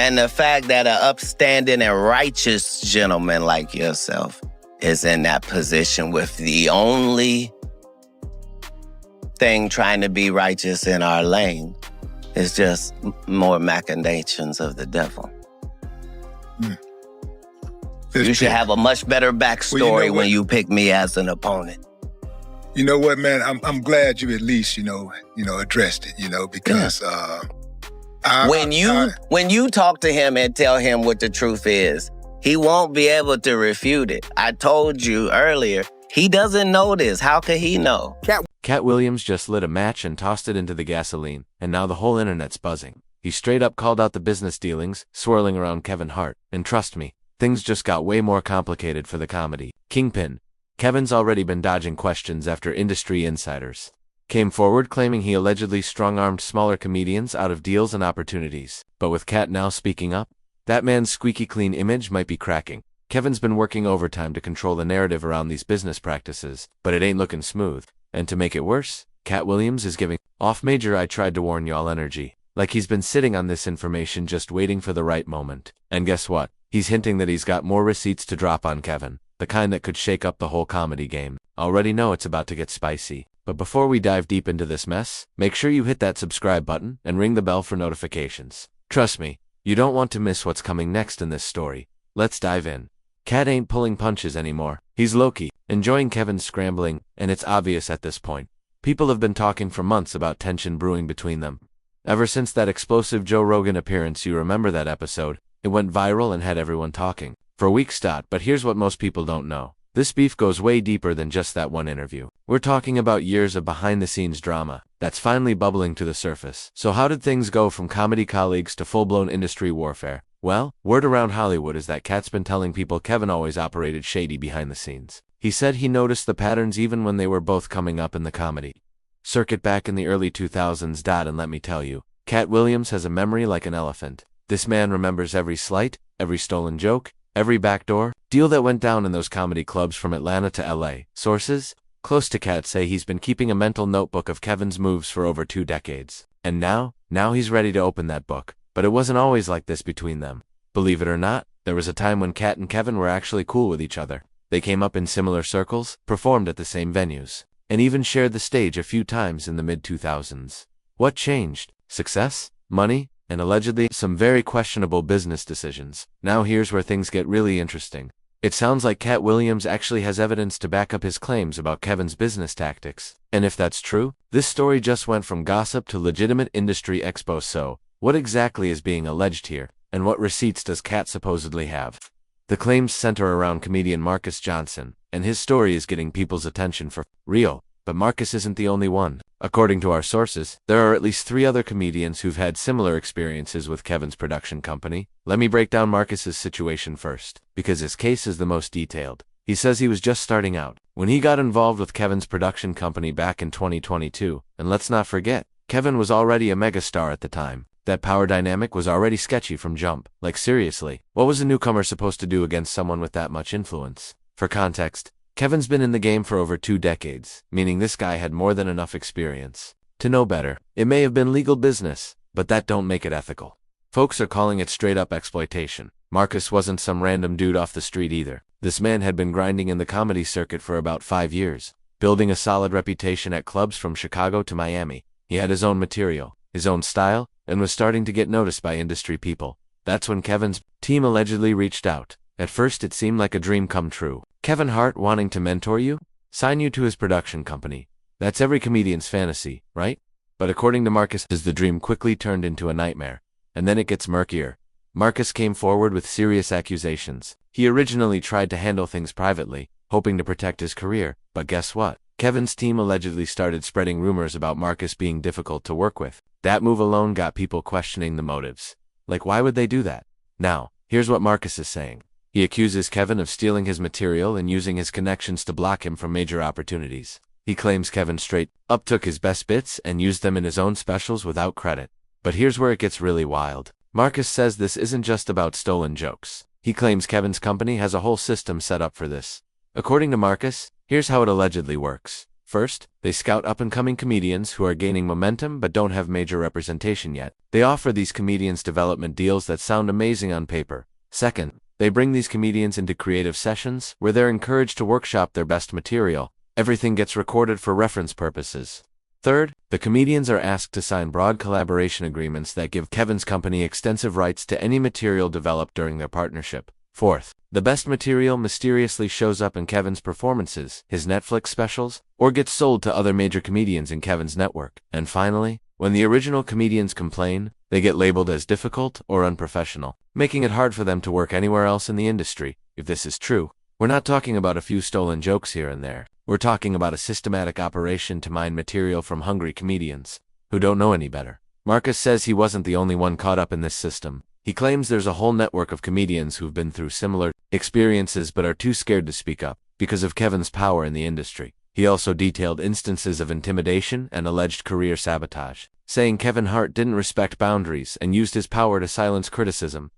And the fact that an upstanding and righteous gentleman like yourself is in that position with the only thing trying to be righteous in our lane is just more machinations of the devil. You should have a much better backstory when you pick me as an opponent. You know what, man? I'm glad you at least, addressed it, because when you talk to him and tell him what the truth is, he won't be able to refute it. I told you earlier, he doesn't know this. How could he know? Katt Williams just lit a match and tossed it into the gasoline, and now the whole internet's buzzing. He straight up called out the business dealings swirling around Kevin Hart, and trust me, things just got way more complicated for the comedy kingpin. Kevin's already been dodging questions after industry insiders came forward claiming he allegedly strong-armed smaller comedians out of deals and opportunities. But with Katt now speaking up, that man's squeaky clean image might be cracking. Kevin's been working overtime to control the narrative around these business practices, but it ain't looking smooth. And to make it worse, Katt Williams is giving off major "I tried to warn y'all" energy, like he's been sitting on this information just waiting for the right moment. And guess what? He's hinting that he's got more receipts to drop on Kevin, the kind that could shake up the whole comedy game. Already know it's about to get spicy. But before we dive deep into this mess, make sure you hit that subscribe button and ring the bell for notifications. Trust me, you don't want to miss what's coming next in this story. Let's dive in. Katt ain't pulling punches anymore. He's low-key, enjoying Kevin's scrambling, and it's obvious at this point. People have been talking for months about tension brewing between them. Ever since that explosive Joe Rogan appearance, you remember that episode? It went viral and had everyone talking for weeks. But here's what most people don't know. This beef goes way deeper than just that one interview. We're talking about years of behind-the-scenes drama that's finally bubbling to the surface. So how did things go from comedy colleagues to full-blown industry warfare? Well, word around Hollywood is that Katt's been telling people Kevin always operated shady behind the scenes. He said he noticed the patterns even when they were both coming up in the comedy circuit back in the early 2000s. And let me tell you, Katt Williams has a memory like an elephant. This man remembers every slight, every stolen joke, every backdoor deal that went down in those comedy clubs from Atlanta to LA. Sources close to Katt say he's been keeping a mental notebook of Kevin's moves for over 2 decades. And now he's ready to open that book. But it wasn't always like this between them. Believe it or not, there was a time when Katt and Kevin were actually cool with each other. They came up in similar circles, performed at the same venues, and even shared the stage a few times in the mid-2000s. What changed? Success? Money? And allegedly some very questionable business decisions. Now here's where things get really interesting. It sounds like Katt Williams actually has evidence to back up his claims about Kevin's business tactics. And if that's true, this story just went from gossip to legitimate industry expo. So, what exactly is being alleged here, and what receipts does Katt supposedly have? The claims center around comedian Marcus Johnson, and his story is getting people's attention for real. But Marcus isn't the only one. According to our sources, there are at least 3 other comedians who've had similar experiences with Kevin's production company. Let me break down Marcus's situation first, because his case is the most detailed. He says he was just starting out when he got involved with Kevin's production company back in 2022. And let's not forget, Kevin was already a megastar at the time. That power dynamic was already sketchy from jump. Like seriously, what was a newcomer supposed to do against someone with that much influence? For context, Kevin's been in the game for over 2 decades, meaning this guy had more than enough experience to know better. It may have been legal business, but that don't make it ethical. Folks are calling it straight up exploitation. Marcus wasn't some random dude off the street either. This man had been grinding in the comedy circuit for about 5 years, building a solid reputation at clubs from Chicago to Miami. He had his own material, his own style, and was starting to get noticed by industry people. That's when Kevin's team allegedly reached out. At first it seemed like a dream come true. Kevin Hart wanting to mentor you? Sign you to his production company. That's every comedian's fantasy, right? But according to Marcus, the dream quickly turned into a nightmare. And then it gets murkier. Marcus came forward with serious accusations. He originally tried to handle things privately, hoping to protect his career. But guess what? Kevin's team allegedly started spreading rumors about Marcus being difficult to work with. That move alone got people questioning the motives. Like, why would they do that? Now, here's what Marcus is saying. He accuses Kevin of stealing his material and using his connections to block him from major opportunities. He claims Kevin straight up took his best bits and used them in his own specials without credit. But here's where it gets really wild. Marcus says this isn't just about stolen jokes. He claims Kevin's company has a whole system set up for this. According to Marcus, here's how it allegedly works. First, they scout up-and-coming comedians who are gaining momentum but don't have major representation yet. They offer these comedians development deals that sound amazing on paper. Second, they bring these comedians into creative sessions where they're encouraged to workshop their best material. Everything gets recorded for reference purposes. Third, the comedians are asked to sign broad collaboration agreements that give Kevin's company extensive rights to any material developed during their partnership. Fourth, the best material mysteriously shows up in Kevin's performances, his Netflix specials, or gets sold to other major comedians in Kevin's network. And finally, when the original comedians complain, they get labeled as difficult or unprofessional, making it hard for them to work anywhere else in the industry. If this is true, we're not talking about a few stolen jokes here and there. We're talking about a systematic operation to mine material from hungry comedians who don't know any better. Marcus says he wasn't the only one caught up in this system. He claims there's a whole network of comedians who've been through similar experiences but are too scared to speak up because of Kevin's power in the industry. He also detailed instances of intimidation and alleged career sabotage, saying Kevin Hart didn't respect boundaries and used his power to silence criticism,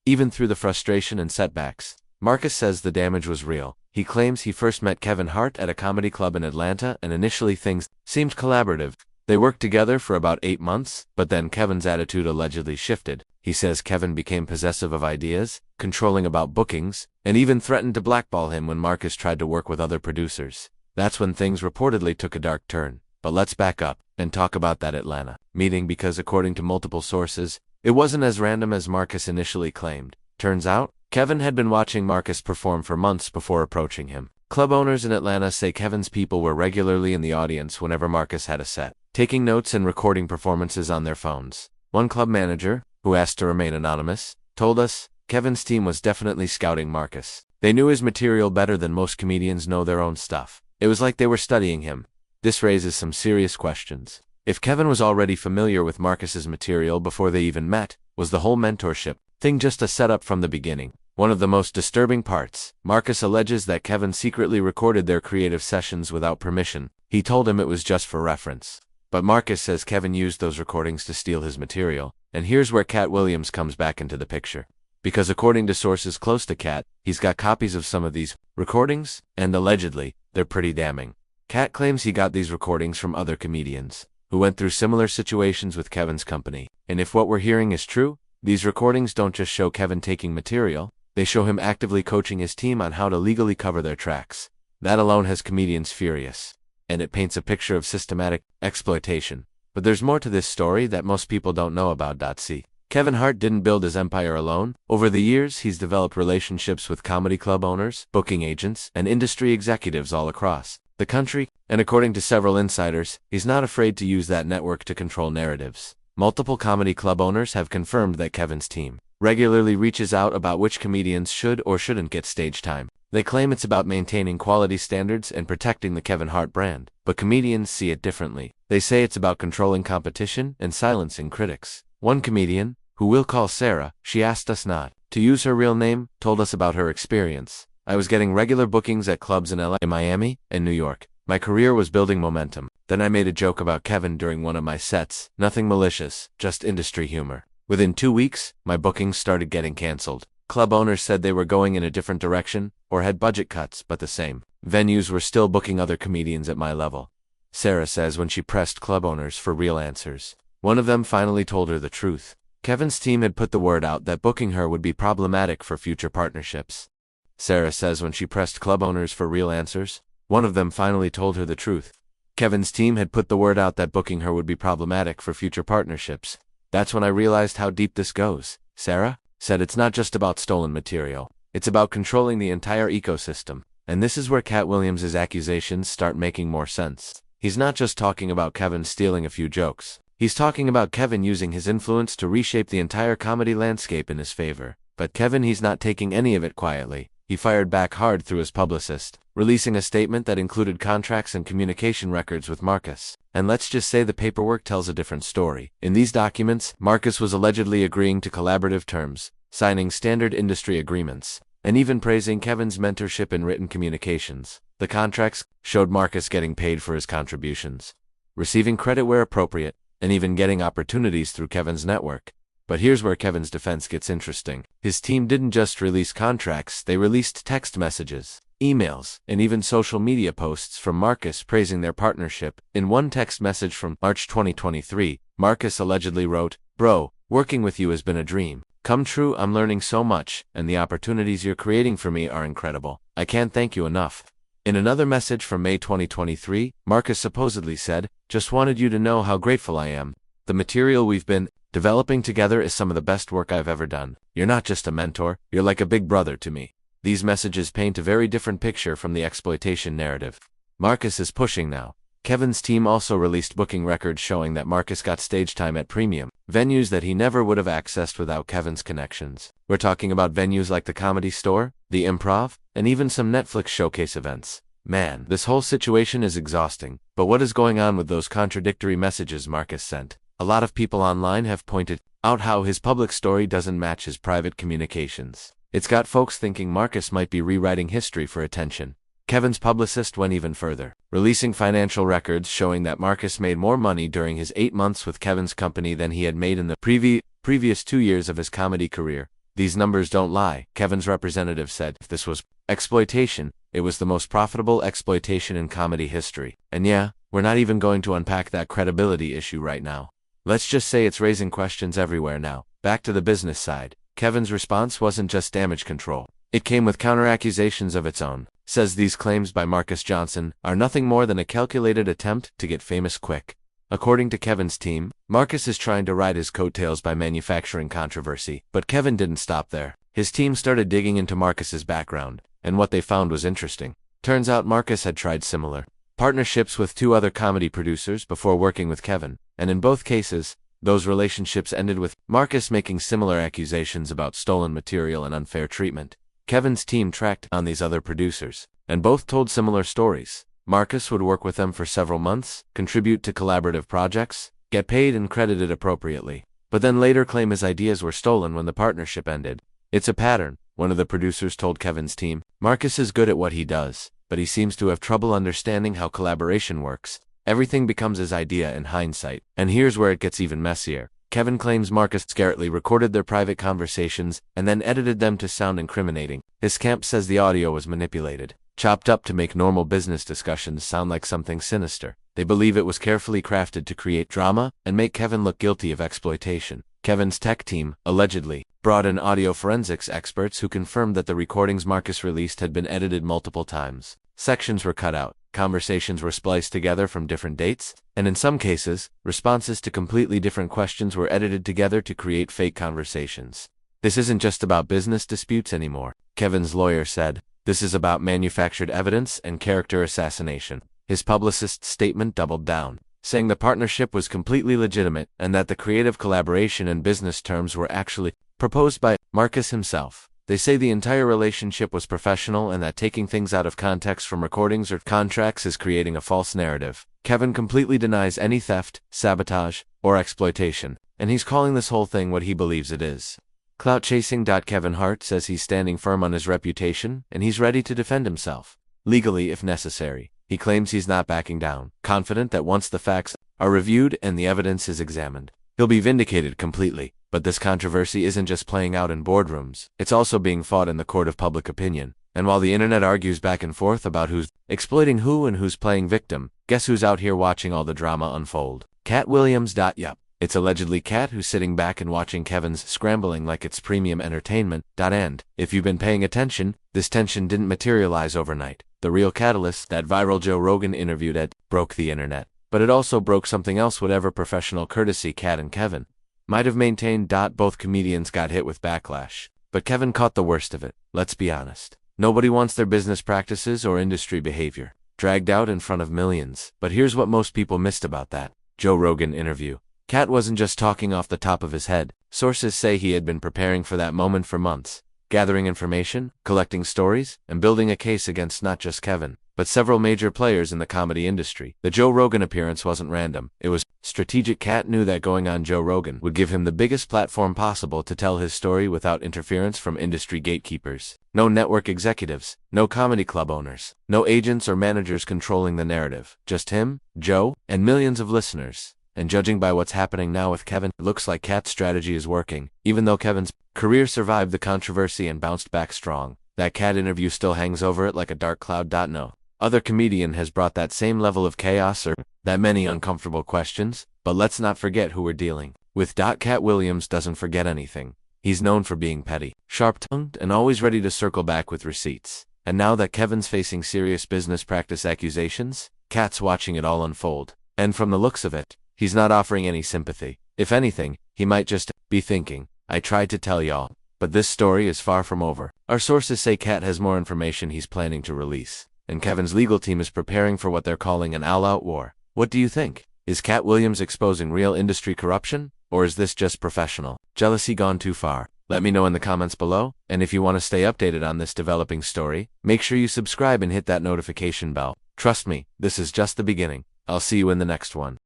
even through the frustration and setbacks. Marcus says the damage was real. He claims he first met Kevin Hart at a comedy club in Atlanta and initially things seemed collaborative. They worked together for about 8 months, but then Kevin's attitude allegedly shifted. He says Kevin became possessive of ideas, controlling about bookings, and even threatened to blackball him when Marcus tried to work with other producers. That's when things reportedly took a dark turn. But let's back up and talk about that Atlanta meeting because according to multiple sources, it wasn't as random as Marcus initially claimed. Turns out, Kevin had been watching Marcus perform for months before approaching him. Club owners in Atlanta say Kevin's people were regularly in the audience whenever Marcus had a set, taking notes and recording performances on their phones. One club manager, who asked to remain anonymous, told us Kevin's team was definitely scouting Marcus. They knew his material better than most comedians know their own stuff. It was like they were studying him. This raises some serious questions. If Kevin was already familiar with Marcus's material before they even met, was the whole mentorship thing just a setup from the beginning? One of the most disturbing parts, Marcus alleges that Kevin secretly recorded their creative sessions without permission. He told him it was just for reference. But Marcus says Kevin used those recordings to steal his material. And here's where Katt Williams comes back into the picture. Because according to sources close to Katt, he's got copies of some of these recordings, and allegedly, they're pretty damning. Katt claims he got these recordings from other comedians who went through similar situations with Kevin's company. And if what we're hearing is true, these recordings don't just show Kevin taking material, they show him actively coaching his team on how to legally cover their tracks. That alone has comedians furious. And it paints a picture of systematic exploitation. But there's more to this story that most people don't know about. See, Kevin Hart didn't build his empire alone. Over the years, he's developed relationships with comedy club owners, booking agents, and industry executives all across the country. And according to several insiders, he's not afraid to use that network to control narratives. Multiple comedy club owners have confirmed that Kevin's team regularly reaches out about which comedians should or shouldn't get stage time. They claim it's about maintaining quality standards and protecting the Kevin Hart brand, but comedians see it differently. They say it's about controlling competition and silencing critics. One comedian, who we'll call Sarah, she asked us not to use her real name, told us about her experience. I was getting regular bookings at clubs in LA, Miami, and New York. My career was building momentum. Then I made a joke about Kevin during one of my sets. Nothing malicious, just industry humor. Within 2 weeks, my bookings started getting canceled. Club owners said they were going in a different direction or had budget cuts, but the same venues were still booking other comedians at my level. Sarah says when she pressed club owners for real answers, one of them finally told her the truth. Kevin's team had put the word out that booking her would be problematic for future partnerships. Sarah says when she pressed club owners for real answers, one of them finally told her the truth. Kevin's team had put the word out that booking her would be problematic for future partnerships. That's when I realized how deep this goes. Sarah said it's not just about stolen material. It's about controlling the entire ecosystem. And this is where Katt Williams' accusations start making more sense. He's not just talking about Kevin stealing a few jokes. He's talking about Kevin using his influence to reshape the entire comedy landscape in his favor. But Kevin, he's not taking any of it quietly. He fired back hard through his publicist, releasing a statement that included contracts and communication records with Marcus. And let's just say the paperwork tells a different story. In these documents, Marcus was allegedly agreeing to collaborative terms, signing standard industry agreements, and even praising Kevin's mentorship in written communications. The contracts showed Marcus getting paid for his contributions, receiving credit where appropriate, and even getting opportunities through Kevin's network. But here's where Kevin's defense gets interesting. His team didn't just release contracts, they released text messages. emails, and even social media posts from Marcus praising their partnership. In one text message from March 2023, Marcus allegedly wrote, "Bro, working with you has been a dream come true. I'm learning so much, and the opportunities you're creating for me are incredible. I can't thank you enough." In another message from May 2023, Marcus supposedly said, "Just wanted you to know how grateful I am. The material we've been developing together is some of the best work I've ever done. You're not just a mentor, you're like a big brother to me." These messages paint a very different picture from the exploitation narrative Marcus is pushing now. Kevin's team also released booking records showing that Marcus got stage time at premium venues that he never would have accessed without Kevin's connections. We're talking about venues like the Comedy Store, the Improv, and even some Netflix showcase events. Man, this whole situation is exhausting. But what is going on with those contradictory messages Marcus sent? A lot of people online have pointed out how his public story doesn't match his private communications. It's got folks thinking Marcus might be rewriting history for attention. Kevin's publicist went even further, releasing financial records showing that Marcus made more money during his 8 months with Kevin's company than he had made in the previous 2 years of his comedy career. These numbers don't lie, Kevin's representative said. If this was exploitation, it was the most profitable exploitation in comedy history. And yeah, we're not even going to unpack that credibility issue right now. Let's just say it's raising questions everywhere now. Back to the business side. Kevin's response wasn't just damage control. It came with counter-accusations of its own. Says these claims by Marcus Johnson are nothing more than a calculated attempt to get famous quick. According to Kevin's team, Marcus is trying to ride his coattails by manufacturing controversy. But Kevin didn't stop there. His team started digging into Marcus's background, and what they found was interesting. Turns out Marcus had tried similar partnerships with 2 other comedy producers before working with Kevin, and in both cases, those relationships ended with Marcus making similar accusations about stolen material and unfair treatment. Kevin's team tracked on these other producers, and both told similar stories. Marcus would work with them for several months, contribute to collaborative projects, get paid and credited appropriately, but then later claim his ideas were stolen when the partnership ended. It's a pattern, one of the producers told Kevin's team. Marcus is good at what he does, but he seems to have trouble understanding how collaboration works. Everything becomes his idea in hindsight, and here's where it gets even messier. Kevin claims Marcus scarcely recorded their private conversations and then edited them to sound incriminating. His camp says the audio was manipulated, chopped up to make normal business discussions sound like something sinister. They believe it was carefully crafted to create drama and make Kevin look guilty of exploitation. Kevin's tech team, allegedly, brought in audio forensics experts who confirmed that the recordings Marcus released had been edited multiple times. Sections were cut out, conversations were spliced together from different dates, and in some cases, responses to completely different questions were edited together to create fake conversations. This isn't just about business disputes anymore, Kevin's lawyer said. This is about manufactured evidence and character assassination. His publicist's statement doubled down, saying the partnership was completely legitimate and that the creative collaboration and business terms were actually proposed by Marcus himself. They say the entire relationship was professional and that taking things out of context from recordings or contracts is creating a false narrative. Kevin completely denies any theft, sabotage, or exploitation, and he's calling this whole thing what he believes it is. Clout chasing. Kevin Hart says he's standing firm on his reputation and he's ready to defend himself, legally if necessary. He claims he's not backing down, confident that once the facts are reviewed and the evidence is examined, he'll be vindicated completely. But this controversy isn't just playing out in boardrooms, it's also being fought in the court of public opinion. And while the internet argues back and forth about who's exploiting who and who's playing victim, guess who's out here watching all the drama unfold? Katt Williams. Yup, it's allegedly Katt who's sitting back and watching Kevin's scrambling like it's premium entertainment. And if you've been paying attention, this tension didn't materialize overnight. The real catalyst, that viral Joe Rogan interview that broke the internet. But it also broke something else. Whatever professional courtesy Katt and Kevin might have maintained. Both comedians got hit with backlash, but Kevin caught the worst of it. Let's be honest. Nobody wants their business practices or industry behavior dragged out in front of millions. But here's what most people missed about that Joe Rogan interview. Katt wasn't just talking off the top of his head. Sources say he had been preparing for that moment for months, gathering information, collecting stories, and building a case against not just Kevin, but several major players in the comedy industry. The Joe Rogan appearance wasn't random, it was strategic. Katt knew that going on Joe Rogan would give him the biggest platform possible to tell his story without interference from industry gatekeepers. No network executives, no comedy club owners, no agents or managers controlling the narrative. Just him, Joe, and millions of listeners. And judging by what's happening now with Kevin, it looks like Katt's strategy is working. Even though Kevin's career survived the controversy and bounced back strong, That Katt interview still hangs over it like a dark cloud. No other comedian has brought that same level of chaos or that many uncomfortable questions, but let's not forget who we're dealing with. Katt Williams doesn't forget anything. He's known for being petty, sharp-tongued, and always ready to circle back with receipts. And now that Kevin's facing serious business practice accusations, Katt's watching it all unfold. And from the looks of it, he's not offering any sympathy. If anything, he might just be thinking, I tried to tell y'all, but this story is far from over. Our sources say Katt has more information he's planning to release, and Kevin's legal team is preparing for what they're calling an all-out war. What do you think? Is Katt Williams exposing real industry corruption? Or is this just professional jealousy gone too far? Let me know in the comments below, and if you want to stay updated on this developing story, make sure you subscribe and hit that notification bell. Trust me, this is just the beginning. I'll see you in the next one.